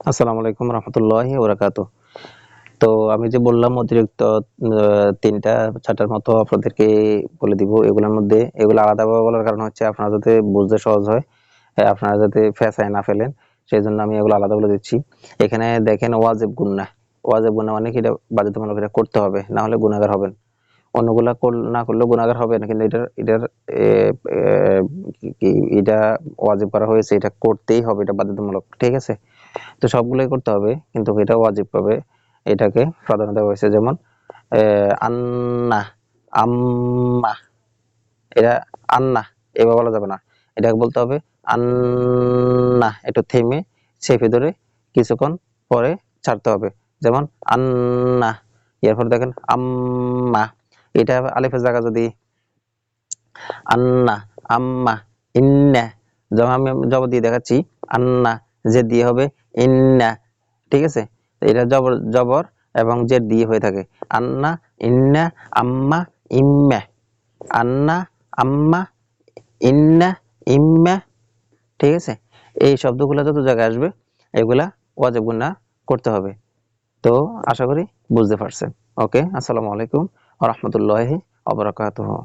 আসসালামু আলাইকুম রহমতুল্লাহি ওবরাকাতুহ। তো আমি যে বললাম অতিরিক্ত ৩টা ৪টার মতো আপনাদেরকে বলে দিব। এগুলোর মধ্যে এগুলো আলাদাভাবে বলার কারণ হচ্ছে আপনারা যাতে বুঝতে সহজ হয়, আপনারা যাতে ফেঁসায় না ফেলেন সেজন্য আমি এগুলো আলাদা বলে দিচ্ছি। এখানে দেখেন ওয়াজিব গুন্নাহ। ওয়াজিব গুন্নাহ মানে কি এটা বাধ্যতামূলক, এটা করতে হবে, না হলে গুনাহগার হবেন। অন্যগুলা না করলেও গুনাহগার হবেন, কিন্তু এটার এ এ কি এটা ওয়াজিব করা হয়েছে, এটা করতেই হবে, এটা বাধ্যতামূলক। ঠিক আছে? তো সবগুলোই করতে হবে, কিন্তু এটা ওয়াজিব পাবে, এটাকে প্রাধান্য দেওয়া হয়েছে। যেমন আন্না, আম্মা, এটা আন্না এভাবে বলা যাবে না, এটাকে বলতে হবে আন্না, একটু থেমে চেপে ধরে কিছুক্ষণ পরে ছাড়তে হবে। যেমন আন্না, এরপর দেখেন আম্মা, এটা আলিফের জায়গা যদি আন্না, আম্মা, ইন্না, যেমন আমি জবর দিয়ে দেখাচ্ছি, আন্না জেদ দিয়ে হবে ইন্না। ঠিক আছে? এটা জবর জবর এবং জের দিয়ে হয়ে থাকে। আন্না, ইন্না, আম্মা, ইম্মা, আন্না, আম্মা, ইন্না, ইম্মা। ঠিক আছে? এই শব্দগুলো যত জায়গায় আসবে এগুলা ওয়াজিব গুনাহ করতে হবে। তো আশা করি বুঝতে পারছেন। ওকে, আসসালামু আলাইকুম ওয়া রাহমাতুল্লাহি ওয়া বারাকাতুহু।